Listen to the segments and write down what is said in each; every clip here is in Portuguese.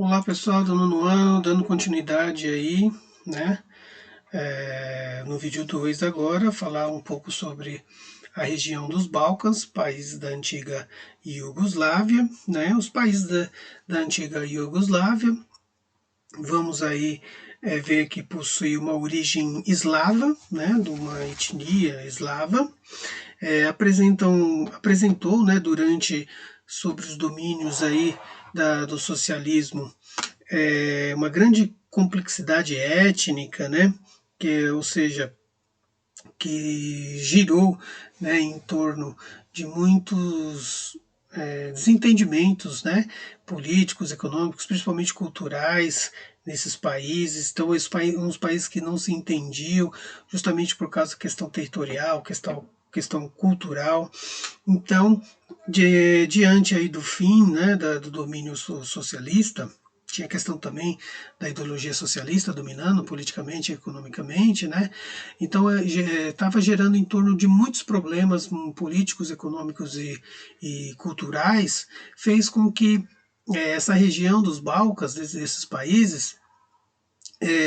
Olá pessoal do nono ano, dando continuidade aí, né? No vídeo 2 agora, falar um pouco sobre a região dos Balcãs, países da antiga Iugoslávia, né? Os países da antiga Iugoslávia, vamos aí ver que possui uma origem eslava, né? De uma etnia eslava, apresentou, né? Durante sobre os domínios aí do socialismo uma grande complexidade étnica, né? Ou seja, que girou, né, em torno de muitos desentendimentos, né, políticos, econômicos, principalmente culturais nesses países. Então, uns países que não se entendiam justamente por causa da questão territorial, questão cultural. Então, diante aí do fim, né, do domínio socialista, tinha a questão também da ideologia socialista dominando politicamente e economicamente, né? Então estava gerando em torno de muitos problemas políticos, econômicos e culturais, fez com que essa região dos Balcãs, desses países,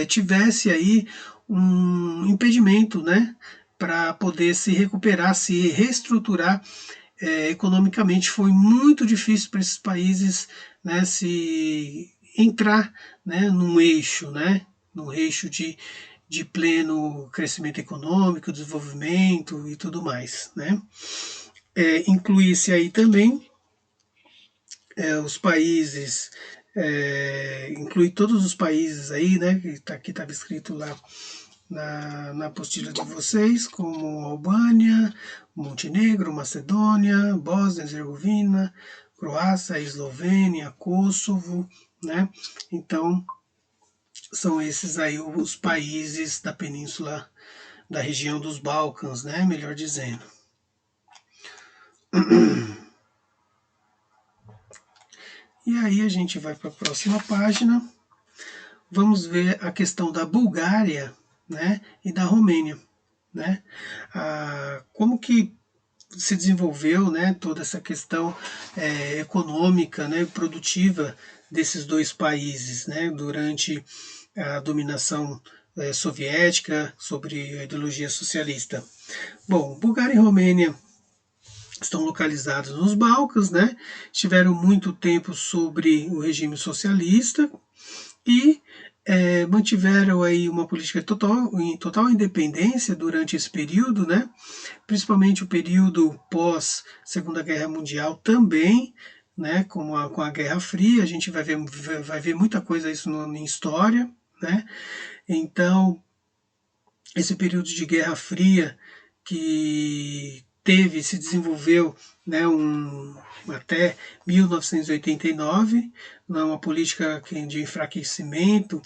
tivesse aí um impedimento, né, para poder se recuperar, se reestruturar economicamente. Foi muito difícil para esses países, né, se entrar, né, num eixo de pleno crescimento econômico, desenvolvimento e tudo mais, né. Incluísse aí também os países, inclui todos os países aí, né, que estava escrito lá na apostila de vocês, como Albânia, Montenegro, Macedônia, Bósnia e Herzegovina, Croácia, Eslovênia, Kosovo, né? Então, são esses aí os países da península, da região dos Balcãs, né? Melhor dizendo. E aí a gente vai para a próxima página. Vamos ver a questão da Bulgária, né? E da Romênia, né? Como que se desenvolveu, né, toda essa questão econômica, né, produtiva desses dois países, né, durante a dominação soviética sobre a ideologia socialista. Bom, Bulgária e Romênia estão localizados nos Balcãs, né, estiveram muito tempo sobre o regime socialista e mantiveram aí uma política em total independência durante esse período, né? Principalmente o período pós Segunda Guerra Mundial também, né? Com a Guerra Fria, a gente vai ver muita coisa isso em história, né? Então, esse período de Guerra Fria que se desenvolveu, né, até 1989, uma política de enfraquecimento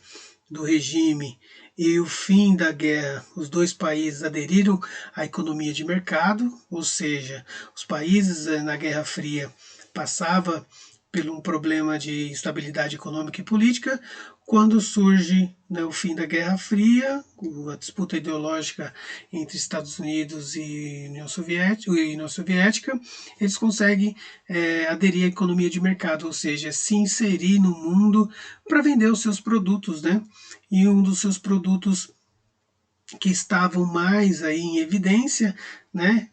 do regime e o fim da guerra. Os dois países aderiram à economia de mercado, ou seja, os países na Guerra Fria passavam por um problema de instabilidade econômica e política. Quando surge, né, o fim da Guerra Fria, a disputa ideológica entre Estados Unidos e União Soviética, eles conseguem aderir à economia de mercado, ou seja, se inserir no mundo para vender os seus produtos, né? E um dos seus produtos que estavam mais aí em evidência, né,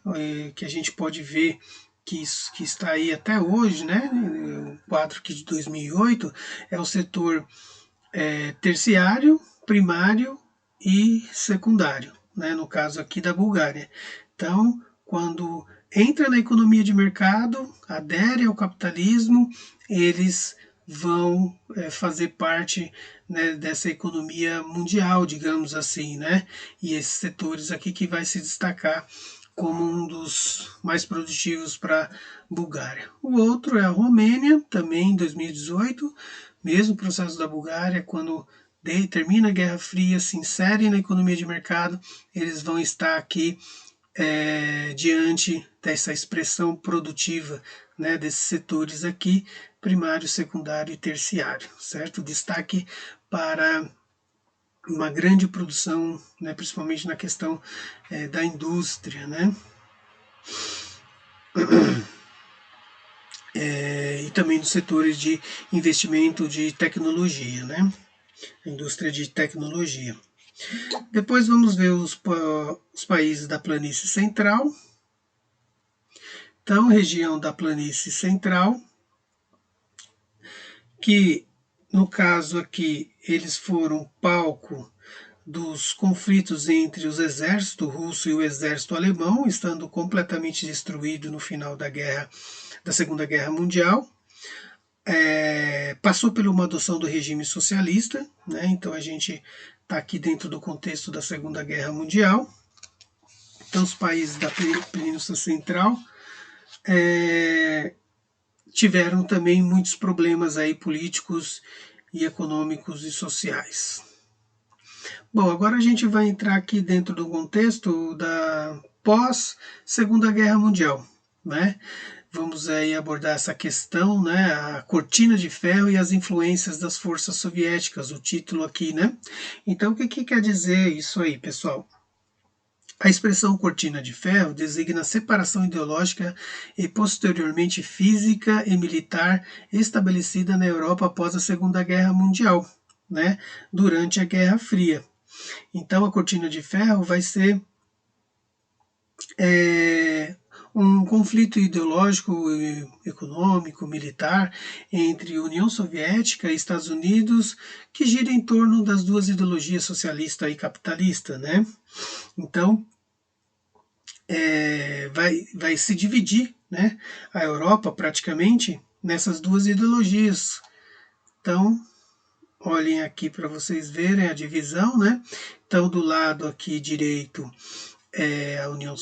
que a gente pode ver que está aí até hoje, né, o quadro aqui de 2008, é o setor terciário, primário e secundário, né, no caso aqui da Bulgária. Então, quando entra na economia de mercado, adere ao capitalismo, eles vão fazer parte, né, dessa economia mundial, digamos assim, né? E esses setores aqui que vai se destacar como um dos mais produtivos para a Bulgária. O outro é a Romênia, também em 2018, mesmo processo da Bulgária, quando termina a Guerra Fria, se inserem na economia de mercado, eles vão estar aqui diante dessa expressão produtiva, né, desses setores aqui, primário, secundário e terciário, certo? Destaque para uma grande produção, né, principalmente na questão da indústria, né? e também nos setores de investimento de tecnologia, né? A indústria de tecnologia. Depois vamos ver os países da Planície Central. Então, região da Planície Central, que no caso aqui eles foram palco dos conflitos entre os exércitos russo e o exército alemão, estando completamente destruído no final da Segunda Guerra Mundial. Passou por uma adoção do regime socialista, né? Então a gente está aqui dentro do contexto da Segunda Guerra Mundial. Então os países da Península Central tiveram também muitos problemas aí políticos e econômicos e sociais. Bom, agora a gente vai entrar aqui dentro do contexto da pós-Segunda Guerra Mundial, né? Vamos aí abordar essa questão, né? A cortina de ferro e as influências das forças soviéticas, o título aqui, né? Então, o que quer dizer isso aí, pessoal? A expressão cortina de ferro designa a separação ideológica e posteriormente física e militar estabelecida na Europa após a Segunda Guerra Mundial, né? Durante a Guerra Fria. Então, a cortina de ferro vai ser um conflito ideológico, econômico, militar entre União Soviética e Estados Unidos que gira em torno das duas ideologias socialista e capitalista, né? Então, vai se dividir, né, a Europa praticamente nessas duas ideologias. Então, olhem aqui para vocês verem a divisão, né? Então, do lado aqui direito a União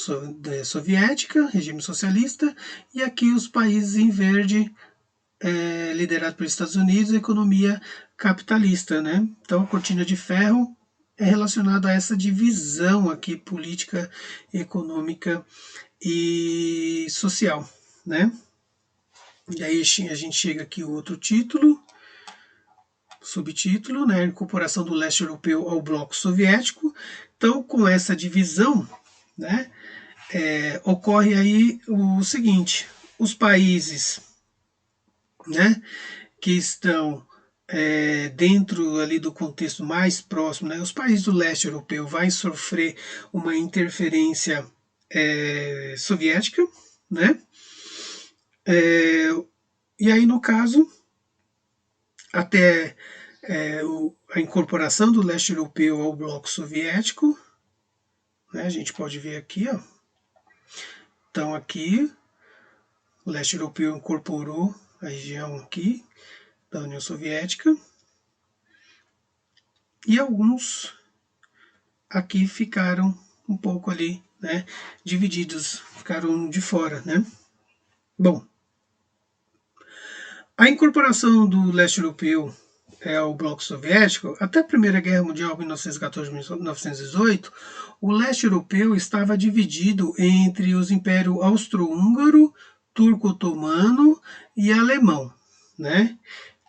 Soviética, regime socialista, e aqui os países em verde, liderado pelos Estados Unidos, economia capitalista, né? Então, a cortina de ferro é relacionada a essa divisão aqui política, econômica e social, né? E aí a gente chega aqui o outro título, subtítulo, né? Incorporação do leste europeu ao bloco soviético. Então, com essa divisão, né, ocorre aí o seguinte: os países, né, que estão dentro ali do contexto mais próximo, né, os países do leste europeu vão sofrer uma interferência soviética, né? E aí, no caso, até a incorporação do leste europeu ao bloco soviético, né, a gente pode ver aqui, ó. Então, aqui, o leste europeu incorporou a região aqui da União Soviética e alguns aqui ficaram um pouco ali, né, divididos, ficaram de fora, né? Bom, a incorporação do leste europeu ao bloco soviético, até a Primeira Guerra Mundial, 1914-1918, o leste europeu estava dividido entre os impérios austro-húngaro, turco-otomano e alemão, né?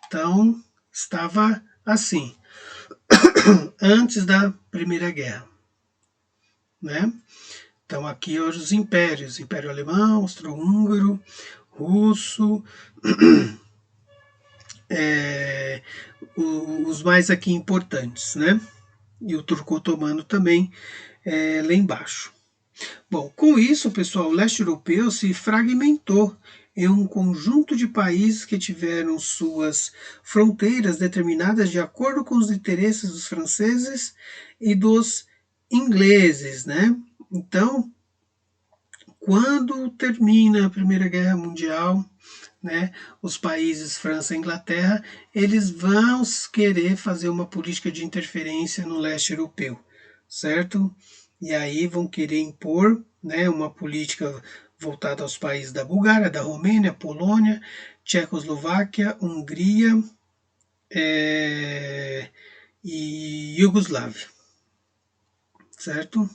Então, estava assim, antes da Primeira Guerra, né? Então, aqui os impérios, Império Alemão, Austro-Húngaro, Russo, os mais aqui importantes, né? E o turco-otomano também lá embaixo. Bom, com isso, pessoal, o leste europeu se fragmentou em um conjunto de países que tiveram suas fronteiras determinadas de acordo com os interesses dos franceses e dos ingleses, né? Então, quando termina a Primeira Guerra Mundial, né, os países França e Inglaterra, eles vão querer fazer uma política de interferência no leste europeu, certo? E aí vão querer impor, né, uma política voltada aos países da Bulgária, da Romênia, Polônia, Tchecoslováquia, Hungria e Iugoslávia, certo?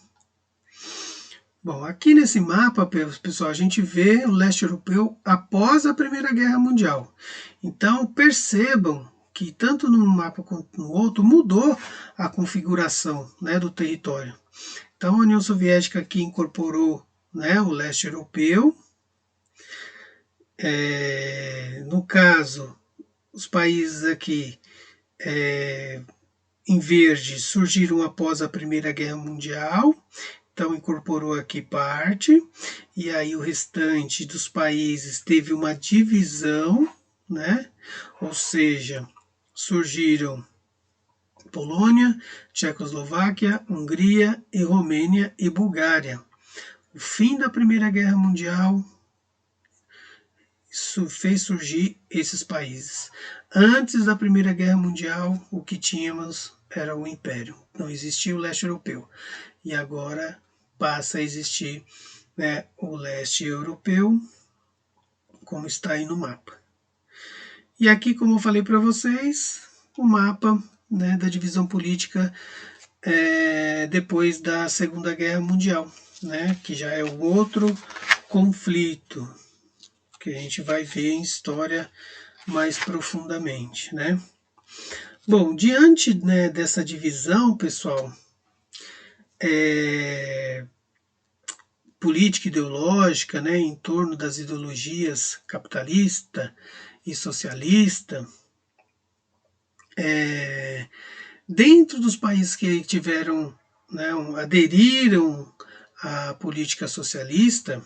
Bom, aqui nesse mapa, pessoal, a gente vê o leste europeu após a Primeira Guerra Mundial. Então, percebam que tanto num mapa quanto no outro mudou a configuração, né, do território. Então, a União Soviética aqui incorporou, né, o leste europeu. No caso, os países aqui em verde surgiram após a Primeira Guerra Mundial, então incorporou aqui parte, e aí o restante dos países teve uma divisão, né? Ou seja, surgiram Polônia, Tchecoslováquia, Hungria e Romênia e Bulgária. O fim da Primeira Guerra Mundial fez surgir esses países. Antes da Primeira Guerra Mundial, o que tínhamos era o Império. Não existia o leste europeu. E agora passa a existir, né, o leste europeu, como está aí no mapa. E aqui, como eu falei para vocês, o mapa, né, da divisão política depois da Segunda Guerra Mundial, né, que já é o outro conflito que a gente vai ver em história mais profundamente, né? Bom, diante, né, dessa divisão, pessoal, política ideológica, né, em torno das ideologias capitalista e socialista, dentro dos países que tiveram, né, aderiram à política socialista,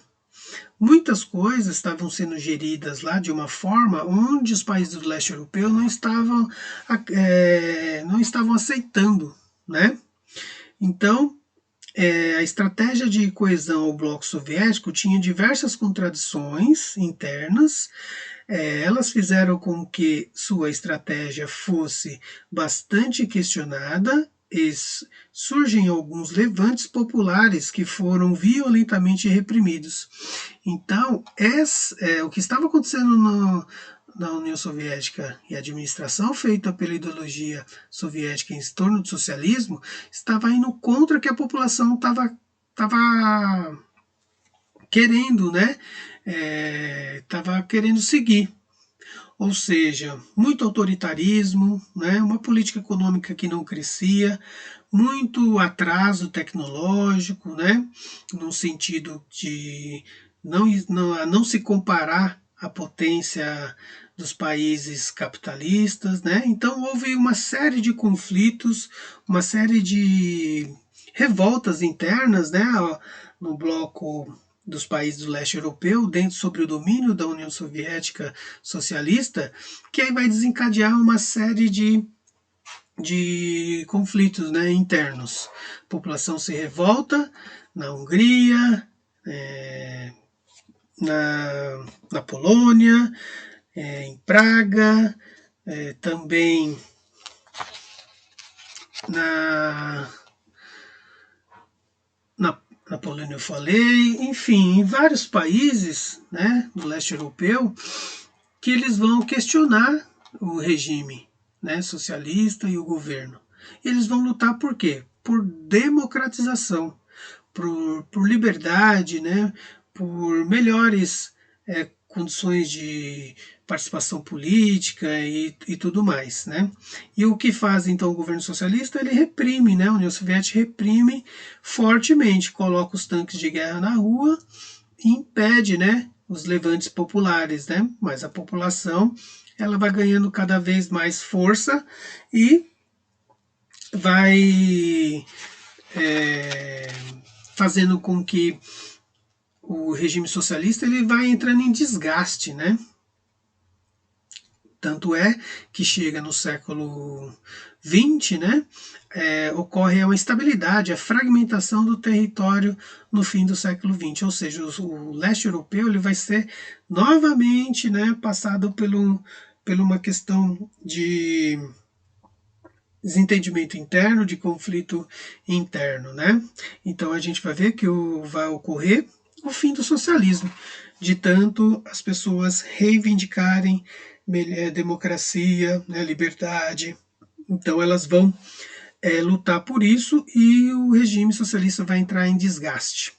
muitas coisas estavam sendo geridas lá de uma forma onde os países do leste europeu não estavam aceitando, né? Então, a estratégia de coesão ao bloco soviético tinha diversas contradições internas. Elas fizeram com que sua estratégia fosse bastante questionada. Surgem alguns levantes populares que foram violentamente reprimidos. Então, o que estava acontecendo na União Soviética e a administração feita pela ideologia soviética em torno do socialismo estava indo contra o que a população estava querendo, né? Estava querendo seguir. Ou seja, muito autoritarismo, né? Uma política econômica que não crescia, muito atraso tecnológico, né? No sentido de não se comparar à potência dos países capitalistas, né? Então houve uma série de conflitos, uma série de revoltas internas, né? No bloco dos países do leste europeu, dentro sobre o domínio da União Soviética socialista, que aí vai desencadear uma série de conflitos, né, internos. A população se revolta na Hungria, na Polônia, em Praga, também na Polônia eu falei, enfim, em vários países, né, do leste europeu, que eles vão questionar o regime, né, socialista e o governo. Eles vão lutar por quê? Por democratização, por liberdade, né, por melhores condições de participação política e tudo mais, né? E o que faz então o governo socialista? Ele reprime, né? A União Soviética reprime fortemente, coloca os tanques de guerra na rua e impede, né, os levantes populares, né? Mas a população ela vai ganhando cada vez mais força e vai fazendo com que o regime socialista ele vai entrando em desgaste, né? Tanto é que chega no século XX, né, ocorre uma instabilidade, a fragmentação do território no fim do século XX, ou seja, o leste europeu ele vai ser novamente, né, passado por uma questão de desentendimento interno, de conflito interno, né? Então a gente vai ver que vai ocorrer o fim do socialismo, de tanto as pessoas reivindicarem democracia, né, liberdade. Então elas vão lutar por isso e o regime socialista vai entrar em desgaste.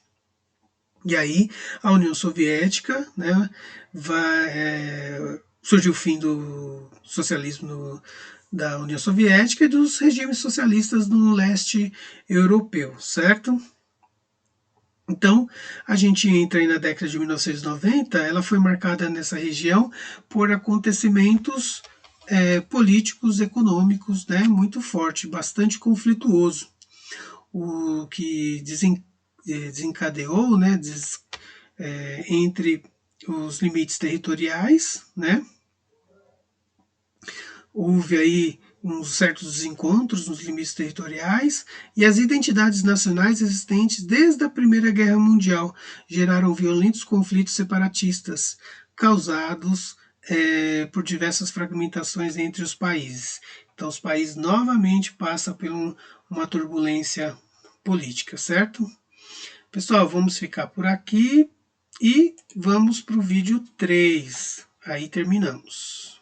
E aí a União Soviética, né, surge o fim do socialismo da União Soviética e dos regimes socialistas no leste europeu, certo? Então, a gente entra aí na década de 1990, ela foi marcada nessa região por acontecimentos políticos, econômicos, né, muito forte, bastante conflituoso, o que desencadeou, né, entre os limites territoriais, né, houve aí uns certos desencontros nos limites territoriais e as identidades nacionais existentes desde a Primeira Guerra Mundial geraram violentos conflitos separatistas causados por diversas fragmentações entre os países. Então, os países novamente passam por uma turbulência política, certo? Pessoal, vamos ficar por aqui e vamos para o vídeo 3. Aí terminamos.